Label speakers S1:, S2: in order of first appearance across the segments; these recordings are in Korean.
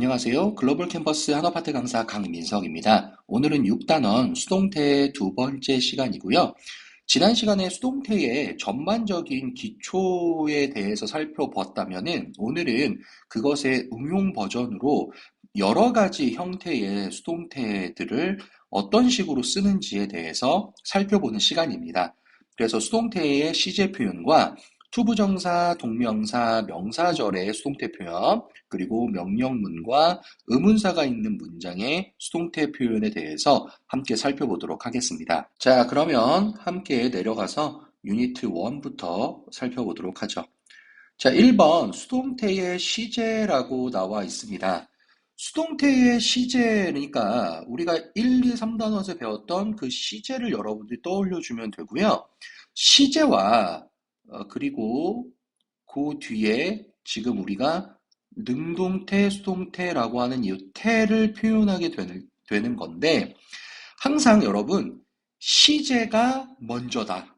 S1: 안녕하세요. 글로벌 캠퍼스 한화파트 강사 강민석입니다. 오늘은 6단원 수동태 두 번째 시간이고요. 지난 시간에 수동태의 전반적인 기초에 대해서 살펴봤다면은 오늘은 그것의 응용 버전으로 여러 가지 형태의 수동태들을 어떤 식으로 쓰는지에 대해서 살펴보는 시간입니다. 그래서 수동태의 시제 표현과 투부정사, 동명사, 명사절의 수동태 표현, 그리고 명령문과 의문사가 있는 문장의 수동태 표현에 대해서 함께 살펴보도록 하겠습니다. 자, 그러면 함께 내려가서 유니트 1부터 살펴보도록 하죠. 자, 1번 수동태의 시제라고 나와 있습니다. 수동태의 시제니까 우리가 1, 2, 3단원에서 배웠던 그 시제를 여러분들이 떠올려주면 되고요. 시제와 그리고 그 뒤에 지금 우리가 능동태, 수동태라고 하는 이 태를 표현하게 되는 건데 항상 여러분 시제가 먼저다.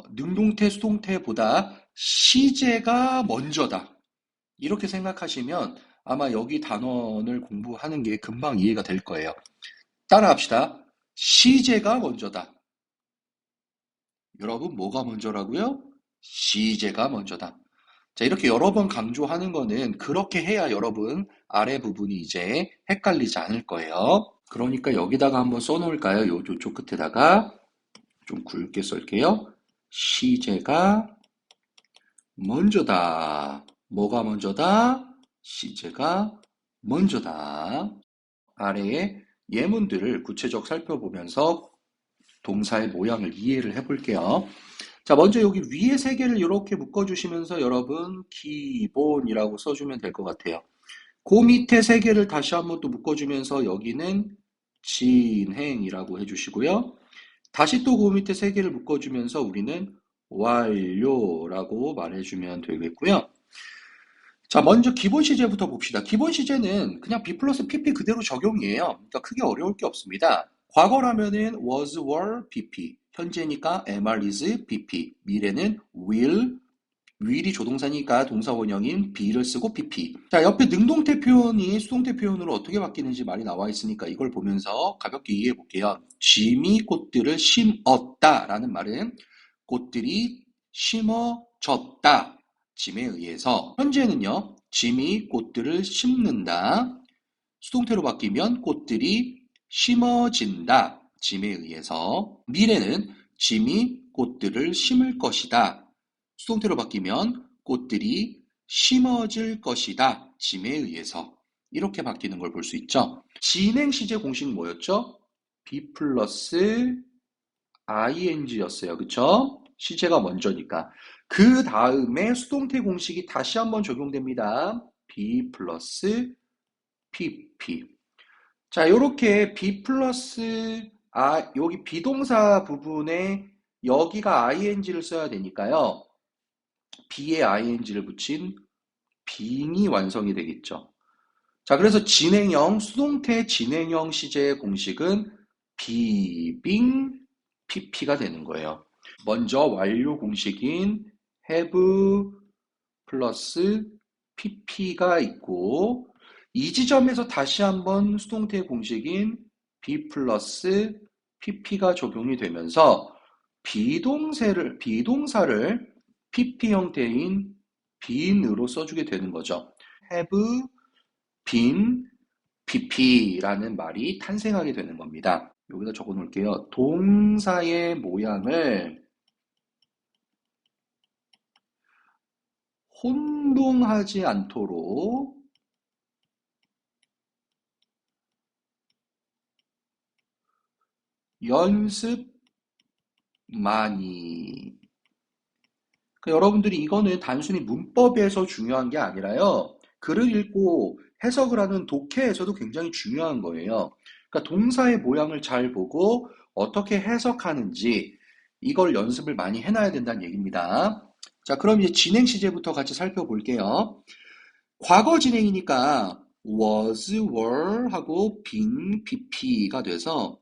S1: 능동태, 수동태보다 시제가 먼저다. 이렇게 생각하시면 아마 여기 단원을 공부하는 게 금방 이해가 될 거예요. 따라합시다. 시제가 먼저다. 여러분 뭐가 먼저라고요? 시제가 먼저다. 자, 이렇게 여러 번 강조하는 거는 그렇게 해야 여러분 아래 부분이 이제 헷갈리지 않을 거예요. 그러니까 여기다가 한번 써놓을까요? 요쪽 끝에다가 좀 굵게 쓸게요. 시제가 먼저다. 뭐가 먼저다? 시제가 먼저다. 아래의 예문들을 구체적 살펴보면서 동사의 모양을 이해를 해볼게요. 자, 먼저 여기 위에 세 개를 이렇게 묶어주시면서 여러분 기본이라고 써주면 될 것 같아요. 그 밑에 세 개를 다시 한번 또 묶어주면서 여기는 진행이라고 해주시고요. 다시 또 그 밑에 세 개를 묶어주면서 우리는 완료라고 말해주면 되겠고요. 자, 먼저 기본 시제부터 봅시다. 기본 시제는 그냥 B 플러스 PP 그대로 적용이에요. 그러니까 크게 어려울 게 없습니다. 과거라면은 was, were, PP. 현재니까 MR is, PP. 미래는 will이 조동사니까 동사 원형인 be를 쓰고 PP. 자, 옆에 능동태 표현이 수동태 표현으로 어떻게 바뀌는지 말이 나와 있으니까 이걸 보면서 가볍게 이해해 볼게요. 짐이 꽃들을 심었다라는 말은 꽃들이 심어졌다. 짐에 의해서. 현재는요, 짐이 꽃들을 심는다. 수동태로 바뀌면 꽃들이 심어진다. 짐에 의해서. 미래는 짐이 꽃들을 심을 것이다. 수동태로 바뀌면 꽃들이 심어질 것이다. 짐에 의해서. 이렇게 바뀌는 걸 볼 수 있죠. 진행 시제 공식 뭐였죠? B 플러스 ing였어요. 그쵸? 시제가 먼저니까. 그 다음에 수동태 공식이 다시 한번 적용됩니다. B 플러스 PP. 자, 요렇게 B 플러스, 여기 비동사 부분에 여기가 ing를 써야 되니까요. B에 ing를 붙인 빙이 완성이 되겠죠. 자, 그래서 진행형, 수동태 진행형 시제의 공식은 비빙 PP가 되는 거예요. 먼저 완료 공식인 have 플러스 PP가 있고 이 지점에서 다시 한번 수동태 공식인 B 플러스 PP가 적용이 되면서 비동사를 PP 형태인 bene으로 써주게 되는 거죠. have been PP라는 말이 탄생하게 되는 겁니다. 여기다 적어 놓을게요. 동사의 모양을 혼동하지 않도록 연습 많이. 그러니까 여러분들이 이거는 단순히 문법에서 중요한 게 아니라요. 글을 읽고 해석을 하는 독해에서도 굉장히 중요한 거예요. 그러니까 동사의 모양을 잘 보고 어떻게 해석하는지 이걸 연습을 많이 해놔야 된다는 얘기입니다. 자, 그럼 이제 진행 시제부터 같이 살펴볼게요. 과거 진행이니까 was, were 하고 been, pp가 돼서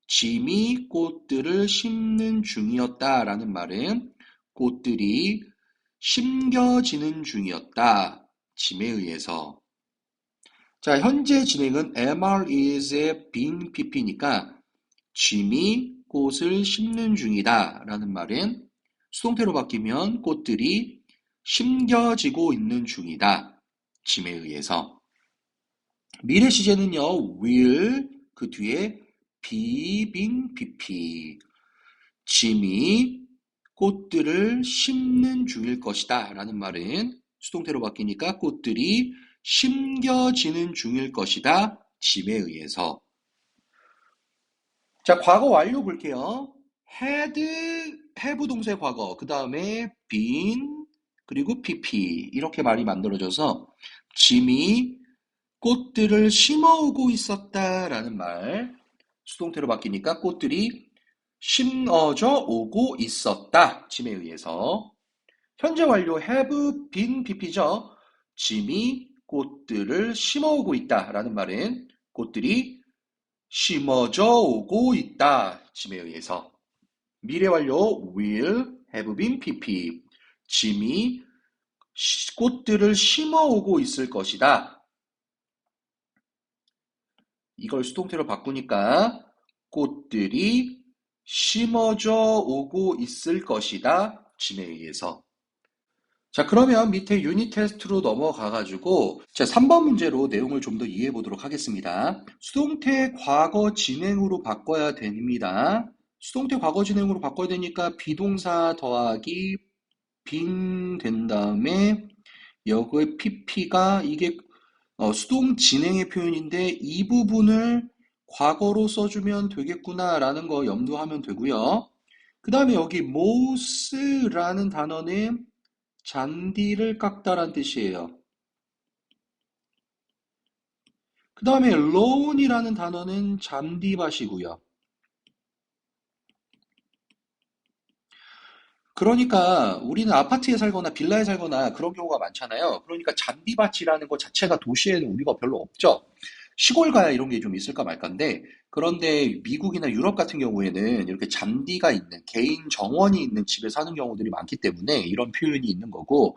S1: 짐이 꽃들을 심는 중이었다라는 말은 꽃들이 심겨지는 중이었다. 짐에 의해서. 자, 현재 진행은 MR is being pp니까 짐이 꽃을 심는 중이다 라는 말은 수동태로 바뀌면 꽃들이 심겨지고 있는 중이다. 짐에 의해서. 미래 시제는요, will 그 뒤에 be being pp. 짐이 꽃들을 심는 중일 것이다 라는 말은 수동태로 바뀌니까 꽃들이 심겨지는 중일 것이다. 짐에 의해서. 자, 과거 완료 볼게요. had, have 동사의 과거, 그 다음에 been, 그리고 pp 이렇게 말이 만들어져서 짐이 꽃들을 심어오고 있었다라는 말. 수동태로 바뀌니까 꽃들이 심어져 오고 있었다. 짐에 의해서. 현재 완료 have been pp죠. 짐이 꽃들을 심어오고 있다라는 말은 꽃들이 심어져 오고 있다. 짐에 의해서. 미래 완료 will have been pp. 짐이 꽃들을 심어오고 있을 것이다. 이걸 수동태로 바꾸니까 꽃들이 심어져 오고 있을 것이다. 짐에 의해서. 자, 그러면 밑에 유닛 테스트로 넘어가가지고 자, 3번 문제로 내용을 좀 더 이해해 보도록 하겠습니다. 수동태 과거 진행으로 바꿔야 됩니다. 수동태 과거 진행으로 바꿔야 되니까 비동사 더하기 빙 된 다음에 여기에 pp가 이게 수동 진행의 표현인데 이 부분을 과거로 써주면 되겠구나 라는 거 염두하면 되고요. 그 다음에 여기 mous라는 단어는 잔디를 깎다란 뜻이에요. 그 다음에 lawn이라는 단어는 잔디밭이고요. 그러니까 우리는 아파트에 살거나 빌라에 살거나 그런 경우가 많잖아요. 그러니까 잔디밭이라는 것 자체가 도시에는 우리가 별로 없죠. 시골 가야 이런 게 좀 있을까 말까인데 그런데 미국이나 유럽 같은 경우에는 이렇게 잔디가 있는 개인 정원이 있는 집에 사는 경우들이 많기 때문에 이런 표현이 있는 거고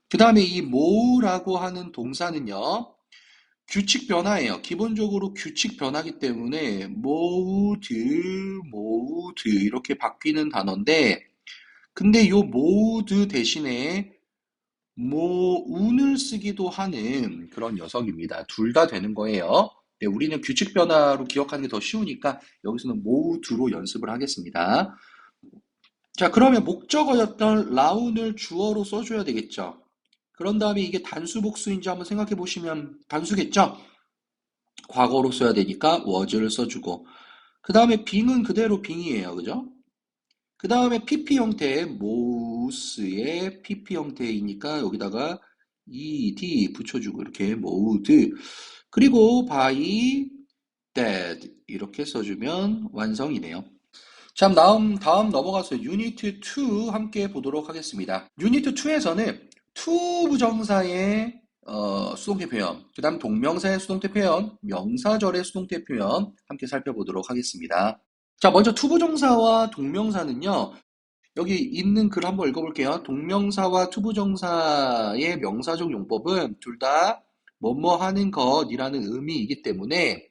S1: 그 다음에 이 mow라고 하는 동사는요. 규칙 변화예요. 기본적으로 규칙 변화기 때문에 mowed 이렇게 바뀌는 단어인데 근데 요 mowed 대신에 moon을 쓰기도 하는 그런 녀석입니다. 둘 다 되는 거예요. 네, 우리는 규칙 변화로 기억하는 게 더 쉬우니까 여기서는 mowed로 연습을 하겠습니다. 자, 그러면 목적어였던 라운을 주어로 써줘야 되겠죠. 그런 다음에 이게 단수 복수인지 한번 생각해 보시면 단수겠죠? 과거로 써야 되니까 was를 써주고 그 다음에 being은 그대로 being이에요. 그죠? 그 다음에 pp 형태, mouse의 pp 형태이니까 여기다가 ed 붙여주고 이렇게 mowed 그리고 by dead 이렇게 써주면 완성이네요. 자, 다음 넘어가서 유니트 2 함께 보도록 하겠습니다. 유니트 2에서는 to 부정사의 수동태 표현, 그 다음 동명사의 수동태 표현, 명사절의 수동태 표현 함께 살펴보도록 하겠습니다. 자, 먼저 to 부정사와 동명사는요. 여기 있는 글 한번 읽어볼게요. 동명사와 to 부정사의 명사적 용법은 둘 다 뭐뭐 하는 것이라는 의미이기 때문에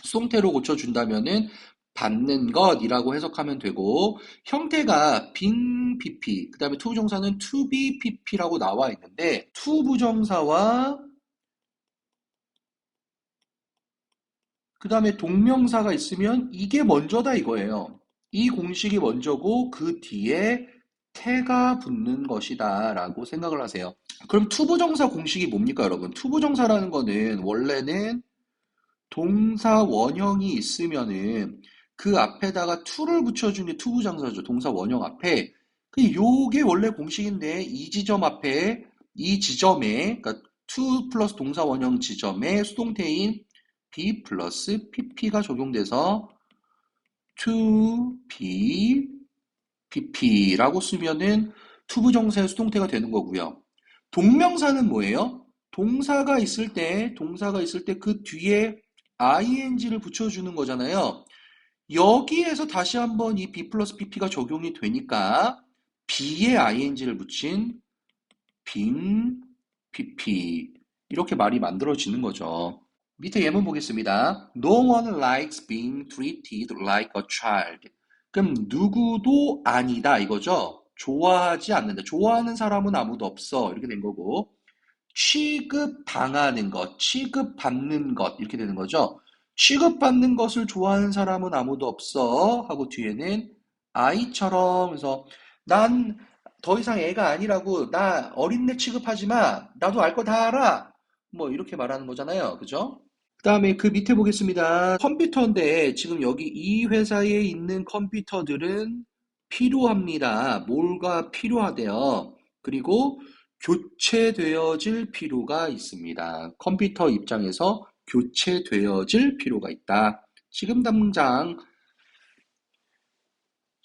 S1: 수동태로 고쳐준다면은 받는 것이라고 해석하면 되고 형태가 being pp 그 다음에 to 부정사는 to be pp라고 나와 있는데 to 부정사와 그 다음에 동명사가 있으면 이게 먼저다 이거예요. 이 공식이 먼저고 그 뒤에 태가 붙는 것이다 라고 생각을 하세요. 그럼 to 부정사 공식이 뭡니까 여러분? to 부정사라는 거는 원래는 동사 원형이 있으면은 그 앞에다가 to를 붙여준 게 to 부정사죠. 동사 원형 앞에. 요게 원래 공식인데 이 지점 앞에 이 지점에 그러니까 to 플러스 동사 원형 지점에 수동태인 be 플러스 pp가 적용돼서 to be pp라고 쓰면은 to 부정사의 수동태가 되는 거고요. 동명사는 뭐예요? 동사가 있을 때 그 뒤에 ing를 붙여주는 거잖아요. 여기에서 다시 한번 이 be 플러스 pp가 적용이 되니까 be에 ing를 붙인 being pp 이렇게 말이 만들어지는 거죠. 밑에 예문 보겠습니다. No one likes being treated like a child. 그럼 누구도 아니다 이거죠? 좋아하지 않는다. 좋아하는 사람은 아무도 없어. 이렇게 된 거고. 취급당하는 것, 취급받는 것 이렇게 되는 거죠. 취급받는 것을 좋아하는 사람은 아무도 없어 하고 뒤에는 아이처럼 그래서 난 더 이상 애가 아니라고 나 어린애 취급하지 마. 나도 알 거 다 알아. 뭐 이렇게 말하는 거잖아요. 그죠? 그다음에 그 밑에 보겠습니다. 컴퓨터인데 지금 여기 이 회사에 있는 컴퓨터들은 필요합니다. 뭐가 필요하대요. 그리고 교체되어질 필요가 있습니다. 컴퓨터 입장에서 교체되어질 필요가 있다. 지금 당장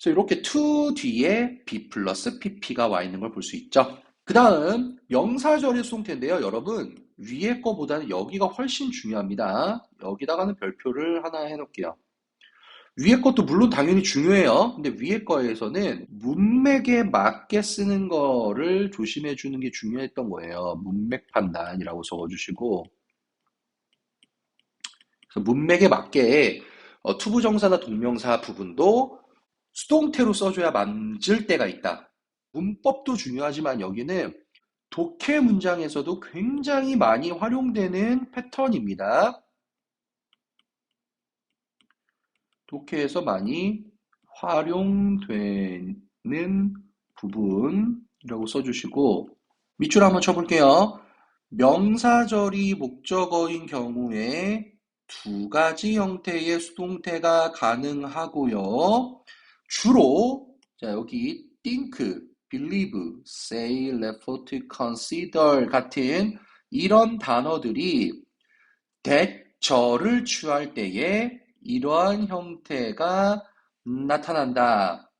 S1: 그래서 이렇게 to 뒤에 be 플러스 pp가 와 있는 걸 볼 수 있죠. 그 다음 명사절의 수동태인데요. 여러분 위에 거보다는 여기가 훨씬 중요합니다. 여기다가는 별표를 하나 해놓을게요. 위에 것도 물론 당연히 중요해요. 근데 위에 거에서는 문맥에 맞게 쓰는 거를 조심해 주는 게 중요했던 거예요. 문맥 판단이라고 적어주시고 그래서 문맥에 맞게 투부정사나 동명사 부분도 수동태로 써줘야 맞을 때가 있다. 문법도 중요하지만 여기는 독해 문장에서도 굉장히 많이 활용되는 패턴입니다. 독해에서 많이 활용되는 부분이라고 써주시고 밑줄 한번 쳐볼게요. 명사절이 목적어인 경우에 두 가지 형태의 수동태가 가능하고요. 주로 자 여기 think, believe, say, effort, consider 같은 이런 단어들이 대절을 취할 때에 이러한 형태가 나타난다.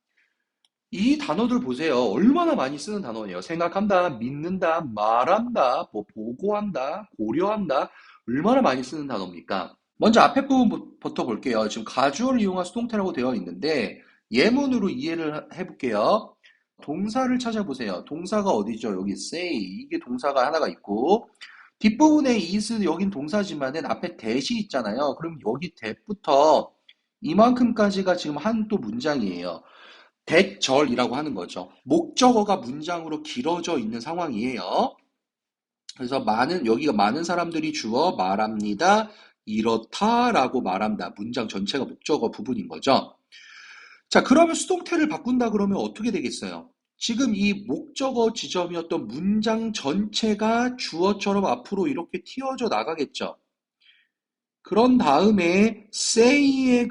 S1: 이 단어들 보세요. 얼마나 많이 쓰는 단어예요. 생각한다, 믿는다, 말한다, 뭐 보고한다, 고려한다. 얼마나 많이 쓰는 단어입니까? 먼저 앞에 부분부터 볼게요. 지금 가주어를 이용한 수동태라고 되어 있는데 예문으로 이해를 해볼게요. 동사를 찾아보세요. 동사가 어디죠? 여기 say 이게 동사가 하나가 있고 뒷부분에 is 여긴 동사지만은 앞에 that이 있잖아요. 그럼 여기 that부터 이만큼까지가 지금 한 또 문장이에요. 대절이라고 하는 거죠. 목적어가 문장으로 길어져 있는 상황이에요. 그래서 여기가 많은 사람들이 주어 말합니다. 이렇다라고 말한다. 문장 전체가 목적어 부분인 거죠. 자, 그러면 수동태를 바꾼다 그러면 어떻게 되겠어요? 지금 이 목적어 지점이었던 문장 전체가 주어처럼 앞으로 이렇게 튀어져 나가겠죠. 그런 다음에 say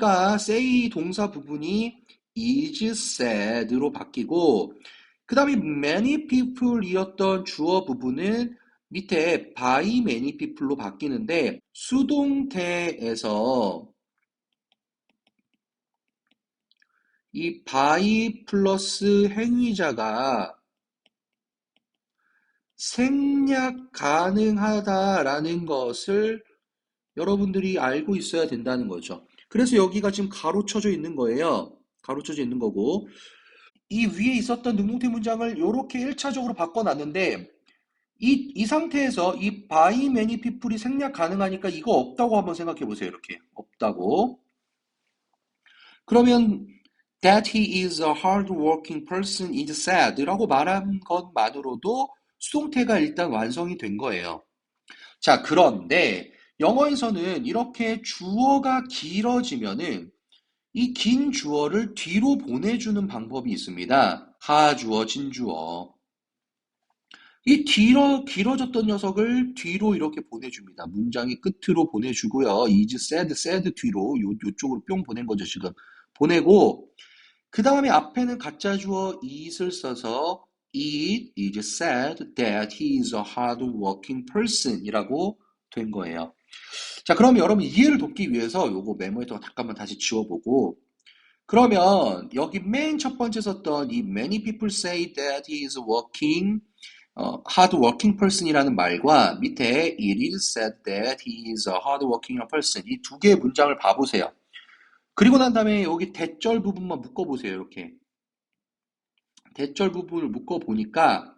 S1: 동사 부분이 is said로 바뀌고 그 다음에 many people이었던 주어 부분은 밑에 by many people로 바뀌는데 수동태에서 이 by 플러스 행위자가 생략 가능하다라는 것을 여러분들이 알고 있어야 된다는 거죠. 그래서 여기가 지금 가로쳐져 있는 거예요. 가로쳐져 있는 거고 이 위에 있었던 능동태 문장을 이렇게 1차적으로 바꿔놨는데 이 상태에서 이 by many people이 생략 가능하니까 이거 없다고 한번 생각해 보세요. 이렇게 없다고. 그러면 that he is a hard-working person is sad라고 말한 것만으로도 수동태가 일단 완성이 된 거예요. 자, 그런데 영어에서는 이렇게 주어가 길어지면은 이 긴 주어를 뒤로 보내주는 방법이 있습니다. 하주어, 진주어. 이 길어졌던 녀석을 뒤로 이렇게 보내줍니다. 문장의 끝으로 보내주고요. is said 뒤로 요쪽으로 뿅 보낸 거죠, 지금. 보내고 그 다음에 앞에는 가짜 주어 is를 써서 it is said that he is a hard-working person 이라고 된 거예요. 자, 그럼 여러분 이해를 돕기 위해서 요거 메모에다가 잠깐만 다시 지워보고 그러면 여기 맨 첫 번째 썼던 이 many people say that he is working hard working person이라는 말과 밑에 it is said that he is a hard working person 이 두 개의 문장을 봐보세요. 그리고 난 다음에 여기 대절 부분만 묶어보세요. 이렇게 대절 부분을 묶어보니까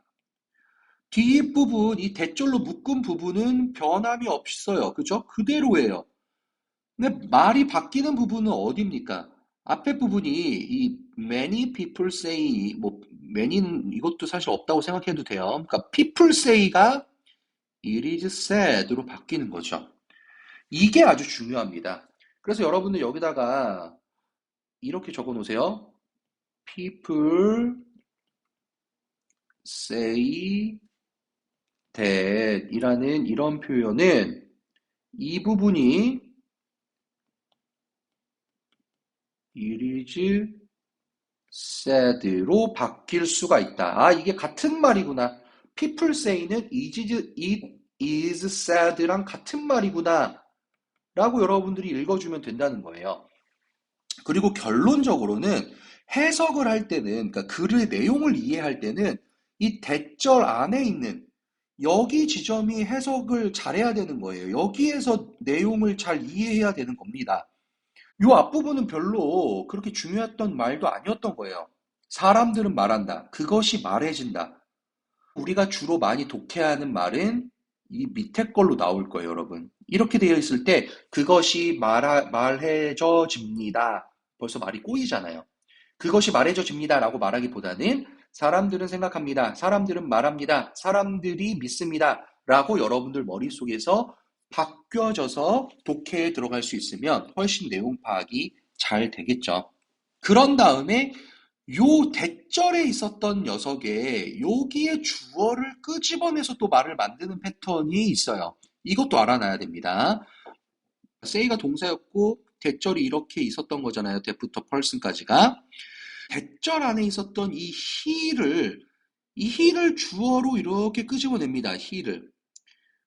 S1: 뒷부분, 이 대절로 묶은 부분은 변함이 없어요. 그죠? 그대로예요. 근데 말이 바뀌는 부분은 어디입니까? 앞에 부분이 이 many people say, 뭐 many는 이것도 사실 없다고 생각해도 돼요. 그러니까 people say가 it is said로 바뀌는 거죠. 이게 아주 중요합니다. 그래서 여러분들 여기다가 이렇게 적어 놓으세요. People say that 이라는 이런 표현은 이 부분이 it is said로 바뀔 수가 있다. 아, 이게 같은 말이구나. People say는 it is said랑 같은 말이구나. 라고 여러분들이 읽어주면 된다는 거예요. 그리고 결론적으로는 해석을 할 때는, 그러니까 글의 내용을 이해할 때는 이 대절 안에 있는 여기 지점이 해석을 잘해야 되는 거예요. 여기에서 내용을 잘 이해해야 되는 겁니다. 요 앞부분은 별로 그렇게 중요했던 말도 아니었던 거예요. 사람들은 말한다. 그것이 말해진다. 우리가 주로 많이 독해하는 말은 이 밑에 걸로 나올 거예요, 여러분. 이렇게 되어 있을 때 그것이 말해져집니다. 벌써 말이 꼬이잖아요. 그것이 말해져집니다라고 말하기보다는 사람들은 생각합니다. 사람들은 말합니다. 사람들이 믿습니다. 라고 여러분들 머릿속에서 바뀌어져서 독해에 들어갈 수 있으면 훨씬 내용 파악이 잘 되겠죠. 그런 다음에 요 대절에 있었던 녀석에 여기에 주어를 끄집어내서 또 말을 만드는 패턴이 있어요. 이것도 알아놔야 됩니다. say가 동사였고 대절이 이렇게 있었던 거잖아요. 대부터 person까지가. 대절 안에 있었던 이 he를 주어로 이렇게 끄집어냅니다. he를.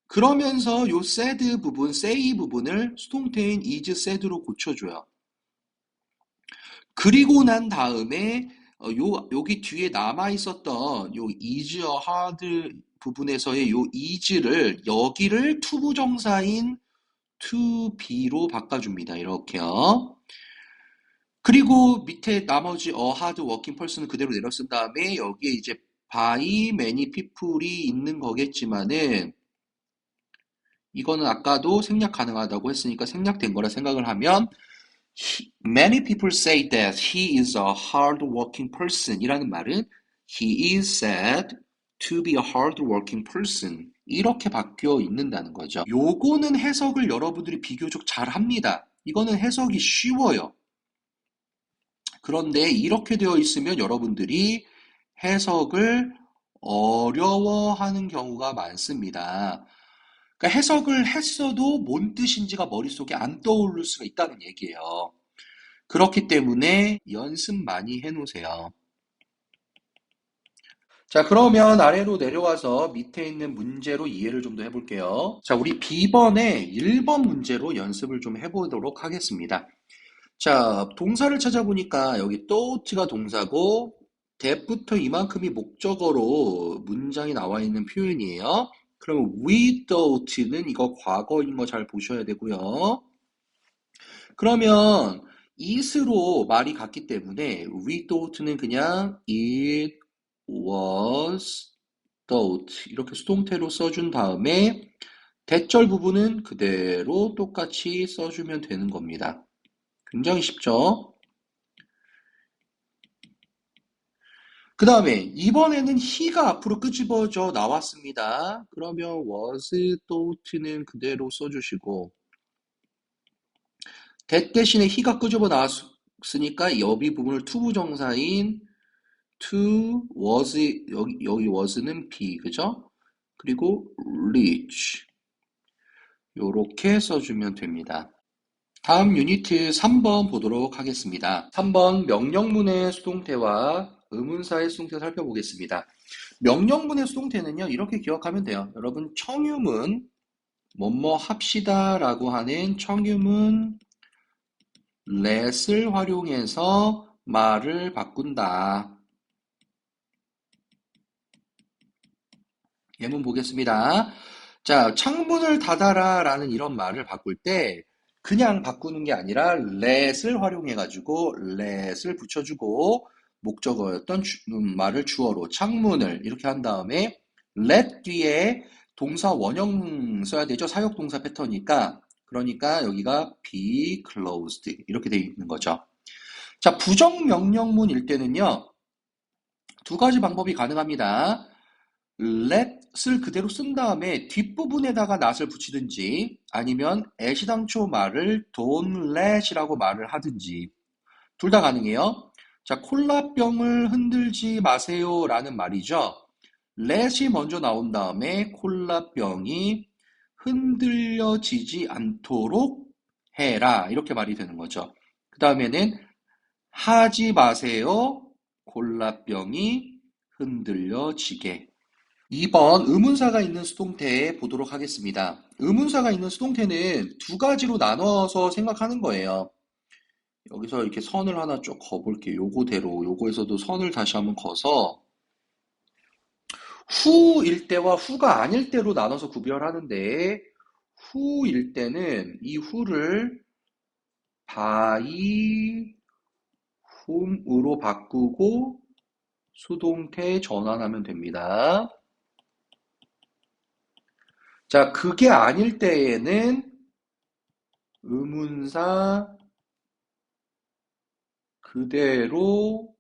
S1: 그러면서 요 said 부분, say 부분을 수동태인 is said로 고쳐줘요. 그리고 난 다음에 여기 뒤에 남아 있었던 요 is a hard 부분에서의 요 is를 여기를 투부정사인 to be로 바꿔줍니다. 이렇게요. 그리고 밑에 나머지 a hard working person은 그대로 내려 쓴 다음에 여기에 이제 by many people이 있는 거겠지만은 이거는 아까도 생략 가능하다고 했으니까 생략된 거라 생각을 하면 many people say that he is a hard-working person 이라는 말은 he is said to be a hard-working person 이렇게 바뀌어 있는다는 거죠. 요거는 해석을 여러분들이 비교적 잘 합니다. 이거는 해석이 쉬워요. 그런데 이렇게 되어 있으면 여러분들이 해석을 어려워하는 경우가 많습니다. 그러니까 해석을 했어도 뭔 뜻인지가 머릿속에 안 떠오를 수가 있다는 얘기예요. 그렇기 때문에 연습 많이 해놓으세요. 자, 그러면 아래로 내려와서 밑에 있는 문제로 이해를 좀 더 해볼게요. 자, 우리 B번에 1번 문제로 연습을 좀 해보도록 하겠습니다. 자, 동사를 찾아보니까 여기 thought가 동사고 that부터 이만큼이 목적어로 문장이 나와 있는 표현이에요. 그러면 we thought는 이거 과거인 거 잘 보셔야 되고요. 그러면 it으로 말이 같기 때문에 we thought는 그냥 it was thought 이렇게 수동태로 써준 다음에 대절 부분은 그대로 똑같이 써주면 되는 겁니다. 굉장히 쉽죠? 그 다음에 이번에는 he가 앞으로 끄집어져 나왔습니다. 그러면 was thought는 그대로 써주시고 that 대신에 he가 끄집어 나왔으니까 여기 부분을 투부정사인 to was 여기 was는 be 그죠? 그리고 reach 요렇게 써주면 됩니다. 다음 유니트 3번 보도록 하겠습니다. 3번 명령문의 수동태와 의문사의 수동태 살펴보겠습니다. 명령문의 수동태는요 이렇게 기억하면 돼요. 여러분 청유문 뭐뭐 합시다 라고 하는 청유문 let을 활용해서 말을 바꾼다. 예문 보겠습니다. 자, 창문을 닫아라 라는 이런 말을 바꿀 때 그냥 바꾸는 게 아니라 let을 활용해가지고 let을 붙여주고 목적어였던 말을 주어로 창문을 이렇게 한 다음에 let 뒤에 동사 원형 써야 되죠. 사역동사 패턴이니까. 그러니까 여기가 be closed 이렇게 되어 있는 거죠. 자, 부정명령문일 때는요. 두 가지 방법이 가능합니다. let을 그대로 쓴 다음에 뒷부분에다가 not을 붙이든지 아니면 애시당초 말을 don't let이라고 말을 하든지 둘 다 가능해요. 자, 콜라병을 흔들지 마세요 라는 말이죠. let이 먼저 나온 다음에 콜라병이 흔들려지지 않도록 해라 이렇게 말이 되는 거죠. 그 다음에는 하지 마세요. 콜라병이 흔들려지게. 2번 의문사가 있는 수동태 보도록 하겠습니다. 의문사가 있는 수동태는 두 가지로 나눠서 생각하는 거예요. 여기서 이렇게 선을 하나 쭉 그어볼게요. 요거대로 요거에서도 선을 다시 한번 그어서 후일 때와 후가 아닐 때로 나눠서 구별하는데 후일 때는 이 후를 by whom으로 바꾸고 수동태 전환하면 됩니다. 자, 그게 아닐 때에는 의문사 그대로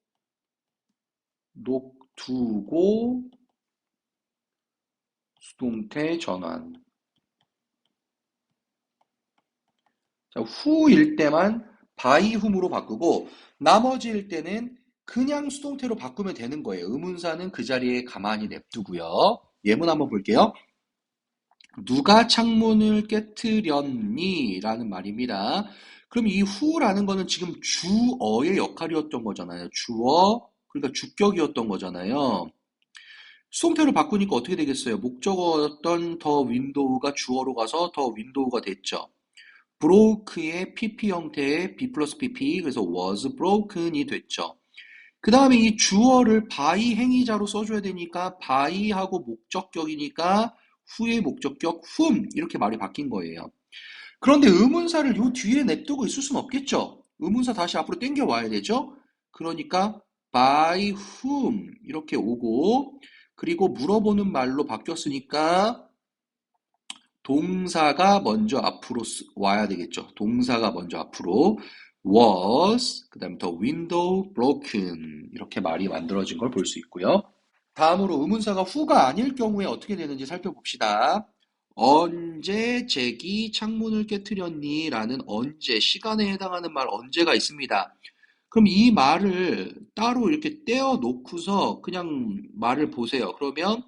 S1: 놓두고 수동태 전환. 자, 후일 때만 by whom으로 바꾸고 나머지일 때는 그냥 수동태로 바꾸면 되는 거예요. 의문사는 그 자리에 가만히 냅두고요. 예문 한번 볼게요. 누가 창문을 깨트렸니? 라는 말입니다. 그럼 이 who라는 거는 지금 주어의 역할이었던 거잖아요. 주어, 그러니까 주격이었던 거잖아요. 수동태로 바꾸니까 어떻게 되겠어요? 목적어였던 더 윈도우가 주어로 가서 더 윈도우가 됐죠. broke의 pp 형태의 b 플러스 pp, 그래서 was broken이 됐죠. 그 다음에 이 주어를 by 행위자로 써줘야 되니까 by하고 목적격이니까 후의 목적격 whom 이렇게 말이 바뀐 거예요. 그런데 의문사를 요 뒤에 냅두고 있을 수는 없겠죠. 의문사 다시 앞으로 당겨 와야 되죠. 그러니까 by whom 이렇게 오고 그리고 물어보는 말로 바뀌었으니까 동사가 먼저 앞으로 와야 되겠죠. 동사가 먼저 앞으로 was, 그 다음에 the window broken 이렇게 말이 만들어진 걸 볼 수 있고요. 다음으로 의문사가 who가 아닐 경우에 어떻게 되는지 살펴봅시다. 언제 잭이 창문을 깨트렸니? 라는 언제, 시간에 해당하는 말 언제가 있습니다. 그럼 이 말을 따로 이렇게 떼어 놓고서 그냥 말을 보세요. 그러면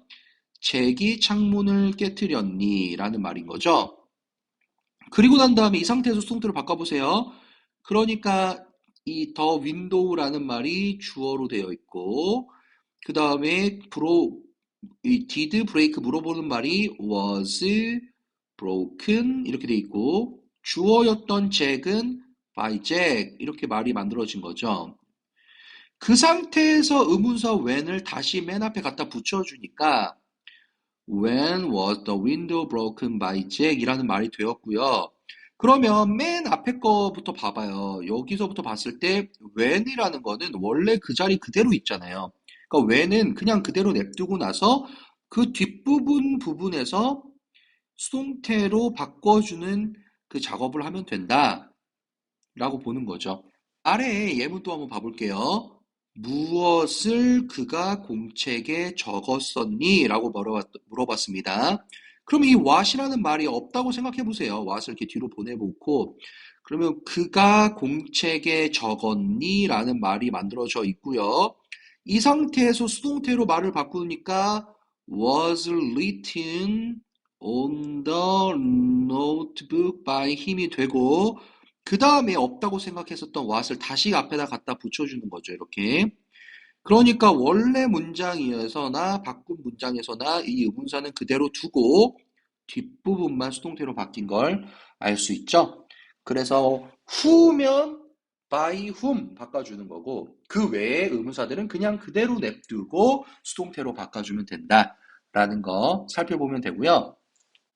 S1: 잭이 창문을 깨트렸니? 라는 말인 거죠. 그리고 난 다음에 이 상태에서 수동태로 바꿔보세요. 그러니까 이 더 윈도우라는 말이 주어로 되어 있고 그 다음에 이 did break 물어보는 말이 was broken 이렇게 돼 있고 주어였던 잭은 by Jack 이렇게 말이 만들어진 거죠. 그 상태에서 의문사 when을 다시 맨 앞에 갖다 붙여주니까 When was the window broken by Jack? 이라는 말이 되었고요. 그러면 맨 앞에 거부터 봐봐요. 여기서부터 봤을 때 when이라는 거는 원래 그 자리 그대로 있잖아요. 그러니까 when은 그냥 그대로 냅두고 나서 그 뒷부분 부분에서 수동태로 바꿔주는 그 작업을 하면 된다. 라고 보는 거죠. 아래에 예문 또 한번 봐볼게요. 무엇을 그가 공책에 적었었니? 라고 물어봤습니다. 그럼 이 what이라는 말이 없다고 생각해 보세요. what을 이렇게 뒤로 보내놓고 그러면 그가 공책에 적었니? 라는 말이 만들어져 있고요. 이 상태에서 수동태로 말을 바꾸니까 was written on the notebook by 힘이 되고 그 다음에 없다고 생각했었던 what을 다시 앞에다 갖다 붙여주는 거죠. 이렇게. 그러니까 원래 문장에서나 바꾼 문장에서나 이 의문사는 그대로 두고 뒷부분만 수동태로 바뀐 걸 알 수 있죠. 그래서 who면 by whom 바꿔주는 거고 그 외의 의문사들은 그냥 그대로 냅두고 수동태로 바꿔주면 된다라는 거 살펴보면 되고요.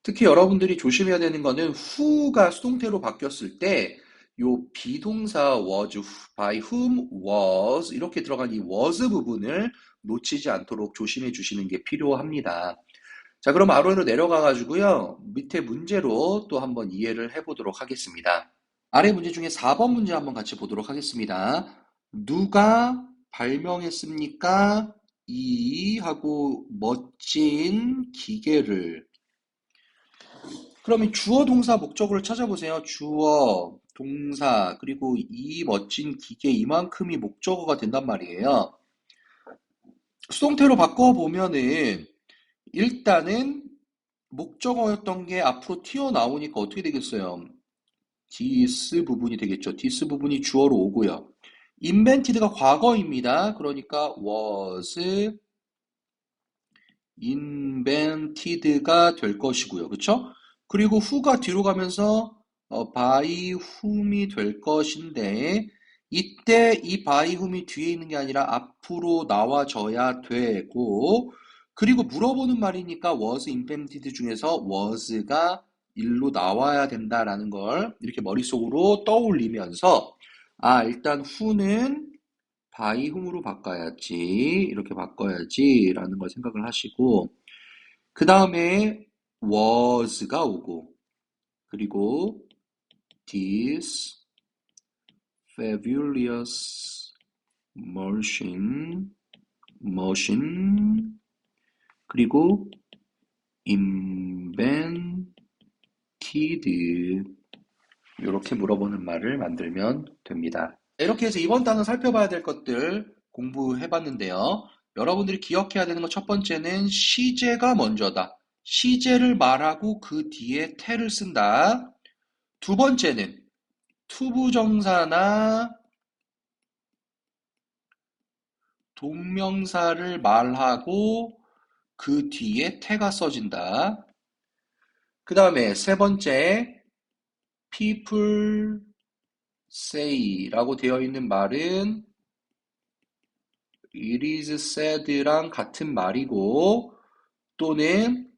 S1: 특히 여러분들이 조심해야 되는 거는 who가 수동태로 바뀌었을 때 요 비동사 was, by whom was 이렇게 들어간 이 was 부분을 놓치지 않도록 조심해 주시는 게 필요합니다. 자, 그럼 아래로 내려가 가지고요. 밑에 문제로 또 한번 이해를 해보도록 하겠습니다. 아래 문제 중에 4번 문제 한번 같이 보도록 하겠습니다. 누가 발명했습니까? 이 하고 멋진 기계를. 그러면 주어, 동사, 목적어를 찾아보세요. 주어, 동사, 그리고 이 멋진 기계 이만큼이 목적어가 된단 말이에요. 수동태로 바꿔보면은 일단은 목적어였던 게 앞으로 튀어나오니까 어떻게 되겠어요? this 부분이 되겠죠. this 부분이 주어로 오고요. invented가 과거입니다. 그러니까 was invented가 될 것이고요. 그쵸? 그리고 who가 뒤로 가면서 by whom이 될 것인데 이때 이 by whom이 뒤에 있는 게 아니라 앞으로 나와줘야 되고 그리고 물어보는 말이니까 was invented 중에서 was가 일로 나와야 된다라는 걸 이렇게 머릿속으로 떠올리면서 일단 who는 by whom으로 바꿔야지 이렇게 바꿔야지 라는 걸 생각을 하시고 그 다음에 was가 오고 그리고 this fabulous machine 그리고 invented 이렇게 물어보는 말을 만들면 됩니다. 이렇게 해서 이번 단어 살펴봐야 될 것들 공부해봤는데요. 여러분들이 기억해야 되는 것 첫 번째는 시제가 먼저다. 시제를 말하고 그 뒤에 태를 쓴다. 두 번째는 투부정사나 동명사를 말하고 그 뒤에 태가 써진다. 그 다음에 세 번째, people say라고 되어 있는 말은 it is said랑 같은 말이고 또는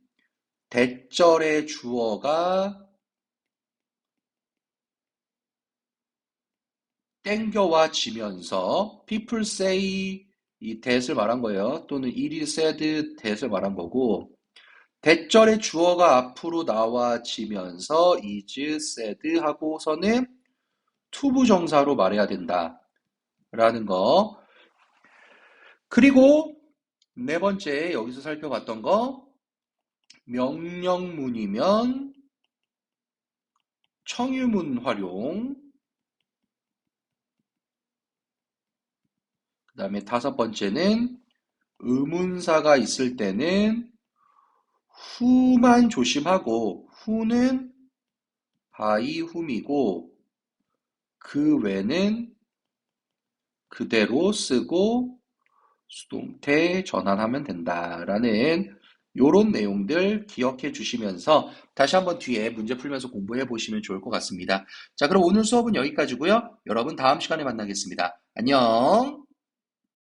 S1: 대절의 주어가 땡겨와 지면서 people say 이 that을 말한 거예요. 또는 it is said that을 말한 거고 대절의 주어가 앞으로 나와지면서 is said 하고서는 투부정사로 말해야 된다라는 거. 그리고 네 번째 여기서 살펴봤던 거 명령문이면 청유문 활용. 그 다음에 다섯 번째는 의문사가 있을 때는 who만 조심하고 who는 by whom이고 그 외는 그대로 쓰고 수동태 전환하면 된다라는 요런 내용들 기억해 주시면서 다시 한번 뒤에 문제 풀면서 공부해 보시면 좋을 것 같습니다. 자, 그럼 오늘 수업은 여기까지고요. 여러분 다음 시간에 만나겠습니다. 안녕.